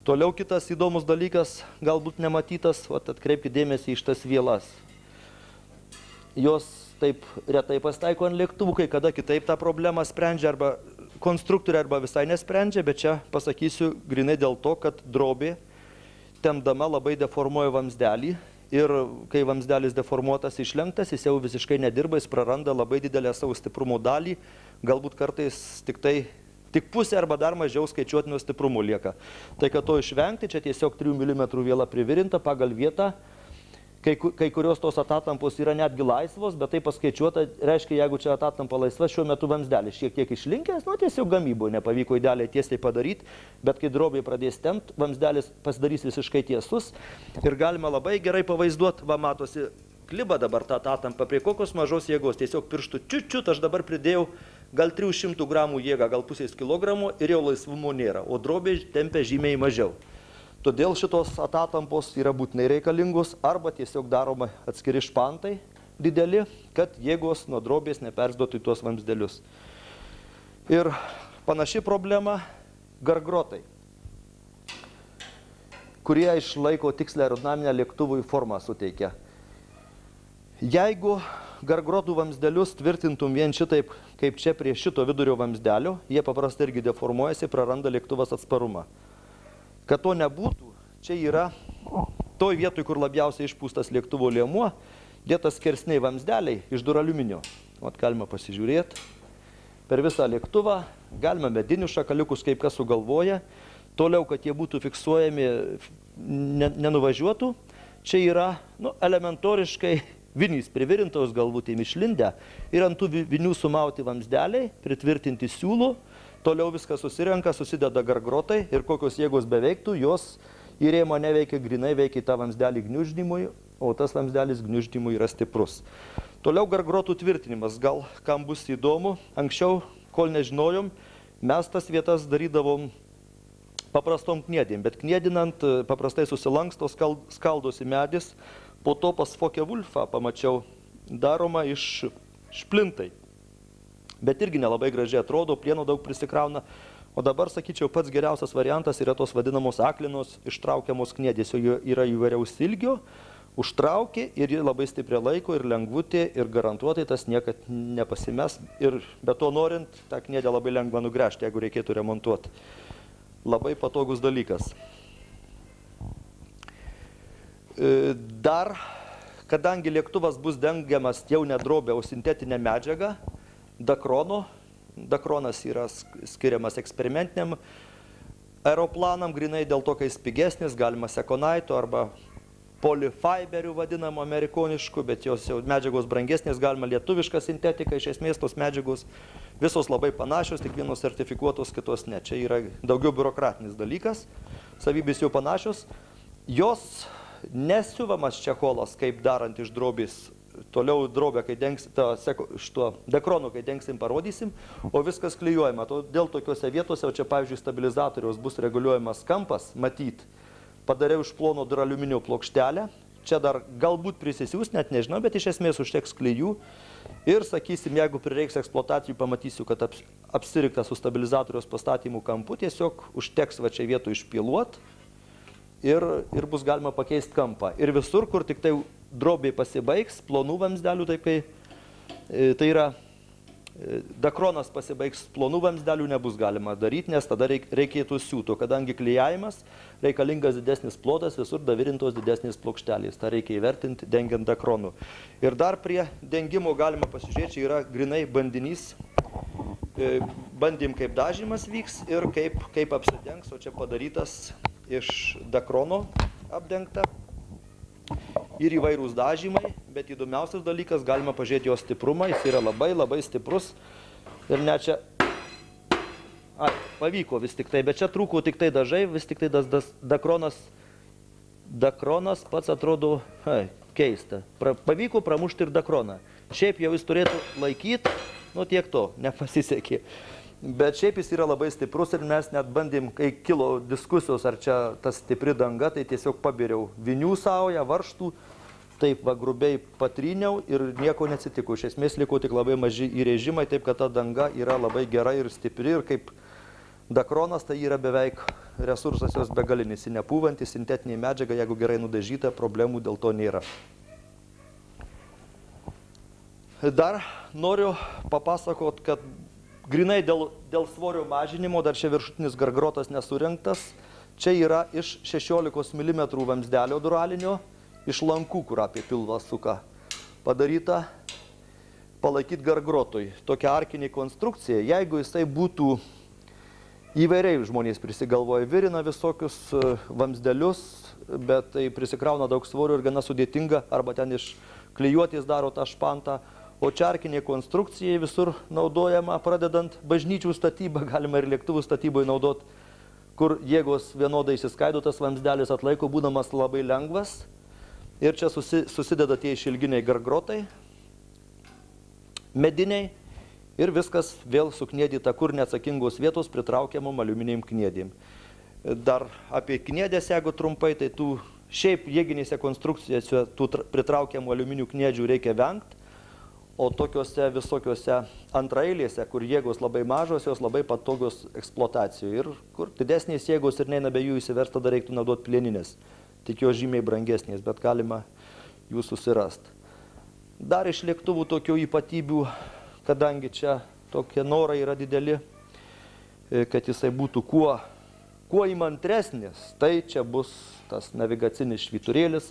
Toliau kitas įdomus dalykas, galbūt nematytas, atkreipkite dėmesį iš tas vielas. Jos taip retai pasitaiko ant lėktuvų, kai kada kitaip tą problemą sprendžia, arba konstruktoriai arba visai nesprendžia, bet čia pasakysiu grinai dėl to, kad drobė tempdama labai deformuoja vamsdelį ir kai vamsdelis deformuotas išlenktas, jis jau visiškai nedirba, jis praranda labai didelę savo stiprumo dalį, galbūt kartais tik pusė arba dar mažiau skaičiuotino stiprumo lieka. Tai kad to išvengti, čia tiesiog 3 mm viela privirinta pagal vietą. Kai kurios tos atatampos yra netgi laisvos, bet tai paskaičiuota, reiškia, jeigu čia atatampa laisva, šiuo metu vamsdelis šiek tiek išlinkęs, tiesiog gamyboje nepavyko idealiai tiesiai padaryti, bet kai drobė pradės tempti, vamsdelis pasidarys visiškai tiesus ir galima labai gerai pavaizduoti, va matosi kliba dabar tą atatampą, prie kokios mažos jėgos, tiesiog pirštų čiut, aš dabar pridėjau gal 300 gramų jėgą, gal pusės kilogramų ir jau laisvumo nėra, o drobė tempia žymiai mažiau. Todėl šitos atatampos yra būtinai reikalingos arba tiesiog daroma atskiri špantai dideli, kad jėgos nuo drobės nepersduotų į tuos vamsdelius. Ir panaši problema gargrotai, kurie išlaiko tikslę aerodinaminę lėktuvui formą suteikia. Jeigu gargrotų vamsdelius tvirtintum vien šitaip, kaip čia prie šito vidurio vamsdelio, jie paprastai irgi deformuojasi, praranda lėktuvas atsparumą. Kad to nebūtų, čia yra toj vietoj, kur labiausiai išpūstas lėktuvo liemuo, dėtas skersniai vamsdeliai iš duraliuminio. Galima pasižiūrėti. Per visą lėktuvą galima medinius šakaliukus, kaip kas sugalvoja. Toliau, kad jie būtų fiksuojami, nenuvažiuotų, čia yra elementoriškai vinys privirintos, galbūt išlindę, ir ant tų vinių sumauti vamsdeliai, pritvirtinti siūlų. Toliau viskas susirenka, susideda gargrotai ir kokios jėgos beveiktų, jos į rėmą neveikia, grinai veikia tą vamsdelį gniuždymui, o tas vamsdelis gniuždymui yra stiprus. Toliau gargrotų tvirtinimas, gal kam bus įdomu, anksčiau, kol nežinojom, mes tas vietas darydavom paprastom kniedėm, bet kniedinant paprastai susilanksto, skaldosi medis, po to pas Focke-Wulfą pamačiau daroma iš šplintai. Bet irgi nelabai gražiai atrodo, plieno daug prisikrauna. O dabar, sakyčiau, pats geriausias variantas yra tos vadinamos aklinos ištraukiamos kniedės. Jo yra įvairiaus ilgio, užtraukė ir ji labai stipriai laiko ir lengvutė ir garantuotai tas niekad nepasimes. Ir be to norint, tą kniedę labai lengva nugręžti, jeigu reikėtų remontuoti. Labai patogus dalykas. Dar, kadangi lėktuvas bus dengiamas jau ne drobė, o sintetinė medžiaga, Dakronas yra skiriamas eksperimentiniam aeroplanam, grinai dėl to, kai jis pigesnis, galima sekonaito arba polifiberių vadinamų amerikoniškų, bet jos jau medžiagos brangesnės, galima lietuvišką sintetiką, iš esmės tos medžiagos visos labai panašios, tik vienos sertifikuotos, kitos ne. Čia yra daugiau biurokratinis dalykas, savybės jau panašios. Jos nesiuvamas čecholas, kaip darant iš drobės. Toliau drobę, kai dengsim, šituo dekronu, kai dengsim, parodysim, o viskas klijuojama. Dėl tokiuose vietose, o čia, pavyzdžiui, stabilizatoriaus bus reguliuojamas kampas, matyt, padariau iš plono duraliuminio plokštelę, čia dar galbūt prisisiūs, net nežinau, bet iš esmės užteks klijų ir, sakysim, jeigu prireiks eksploatacijų, pamatysiu, kad apsirikta su stabilizatoriaus pastatymų kampu, tiesiog užteks va čia vietų išpiluot ir bus galima pakeisti kampą. Ir visur, kur tik tai drobė pasibaigs, plonų vamsdelių, tai yra dakronas pasibaigs, plonų vamsdelių nebus galima daryti, nes tada reikėtų siūto, kadangi klijavimas reikalingas didesnis plotas, visur davirintos didesnės plokštelės, tą reikia įvertinti dengiant dakronų. Ir dar prie dengimo galima pasižiūrėti, čia yra grinai bandinys, bandym kaip dažymas vyks ir kaip apsidengs, o čia padarytas iš dakrono apdengta. Ir įvairūs dažymai, bet įdomiausias dalykas, galima pažiūrėti jo stiprumą, jis yra labai stiprus. Ir net čia, pavyko vis tik tai, bet čia trūko tik tai dažai, vis tik tai tas dakronas pats atrodo keista. Pavyko pramušti ir dakroną. Šiaip jau jis turėtų laikyti, tiek to, nepasisekė. Bet šiaip jis yra labai stiprus ir mes net bandėm, kai kilo diskusijos, ar čia tas stipri danga, tai tiesiog pabiriau vinių saują, varžtų, taip va grubiai patryniau ir nieko neatsitiko. Iš esmės liko tik labai maži įrėžimai, taip kad ta danga yra labai gera ir stipri ir kaip dakronas tai yra beveik resursas jos begalinis, nepūvanti, sintetinė medžiaga, jeigu gerai nudažyta, problemų dėl to nėra. Dar noriu papasakot, kad grinai dėl svorio mažinimo, dar čia viršutinis gargrotas nesurinktas, čia yra iš 16 mm vamzdelio duralinio, iš lankų, kur apie pilvą suka, padaryta palaikyti gargrotui. Tokia arkinė konstrukcija, jeigu jisai būtų įvairiai žmonės prisigalvoja, virina visokius vamzdelius, bet tai prisikrauna daug svorio ir gana sudėtinga, arba ten iš klijuotės daro tą špantą. O čia arkinė konstrukcija visur naudojama, pradedant bažnyčių statybą, galima ir lėktuvų statyboje naudoti, kur jėgos vienodai įsiskaidotas vamzdelis atlaiko, būdamas labai lengvas. Ir čia susideda tie išilginiai gargrotai, mediniai, ir viskas vėl suknėdyta, kur neatsakingos vietos pritraukiamom aliumininiam kniedėm. Dar apie kniedės, jeigu trumpai, tai tų šiaip jėginėse konstrukcijose tų pritraukiamų aliumininių kniedžių reikia vengti, o tokiuose visokiuose antraeilėse, kur jėgos labai mažos, jos labai patogios eksploatacijų. Ir kur didesnės jėgos ir neina be jų įsiverst, tada reiktų naudoti plieninės. Tik jos žymiai brangesnės, bet galima jų susirasti. Dar iš lėktuvų tokių ypatybių, kadangi čia tokie norai yra dideli, kad jisai būtų kuo įmantresnis, tai čia bus tas navigacinis švyturėlis,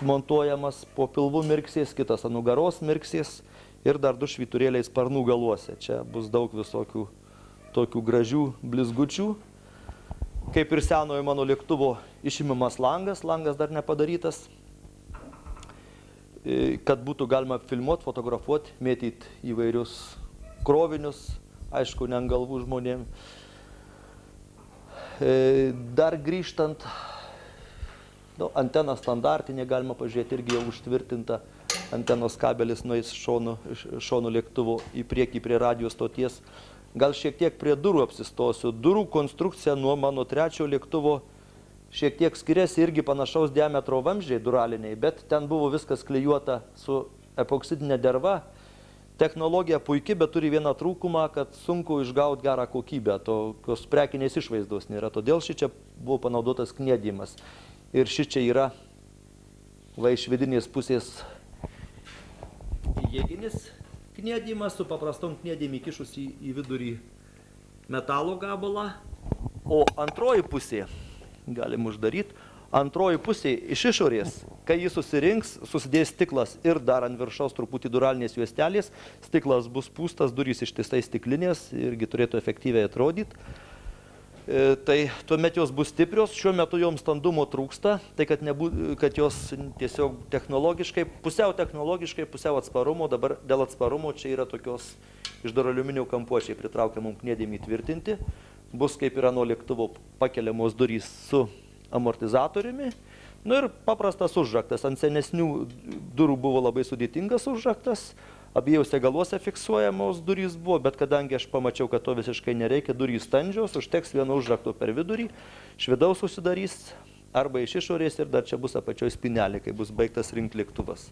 montuojamas po pilvų mirksės, kitas ant nugaros mirksės ir dar 2 švyturėliai sparnų galuose. Čia bus daug visokių tokių gražių blizgučių. Kaip ir senojo mano lėktuvo išimamas langas dar nepadarytas, kad būtų galima filmuoti, fotografuoti, mėtyti įvairius krovinius, aišku, ne ant galvų žmonėm. Dar grįžtant, antena standartinė, galima pažiūrėti, irgi jau užtvirtinta, antenos kabelis nueis šonų lėktuvo į priekį prie radijos stoties. Gal šiek tiek prie durų apsistosiu. Durų konstrukcija nuo mano 3 lėktuvo šiek tiek skiriasi, irgi panašaus diametro vamzdžiai duraliniai, bet ten buvo viskas klijuota su epoksidinė derva. Technologija puikiai, bet turi vieną trūkumą, kad sunku išgauti gerą kokybę, tokios prekinės išvaizdos nėra. Todėl šičia buvo panaudotas kniedimas. Ir šičia yra va iš vidinės pusės jėginis kniedimas su paprastom kniedėm įkišus į vidurį metalo gabalą, o antroji pusė, galim uždaryti, antroji pusė iš išorės, kai jis susirinks, susidės stiklas ir dar ant viršaus truputį duralinės juostelės, stiklas bus pūstas, durys ištisai stiklinės, irgi turėtų efektyviai atrodyti. Tai tuomet jos bus stiprios, šiuo metu joms standumo trūksta, tai kad jos tiesiog technologiškai, pusiau atsparumo, dabar dėl atsparumo čia yra tokios iš duraliuminio kampuočiai pritraukiamom kniedėm įtvirtinti, bus kaip yra nuo lėktuvo pakeliamos durys su amortizatoriumi, nu ir paprastas užraktas, ant senesnių durų buvo labai sudėtingas užraktas, abiejose galuose fiksuojamos durys buvo, bet kadangi aš pamačiau, kad to visiškai nereikia, durys standžios, užteks vieno užrakto per vidurį, iš vidaus susidarys arba iš išorės ir dar čia bus apačioj spynelė, kai bus baigtas rinkti lėktuvas.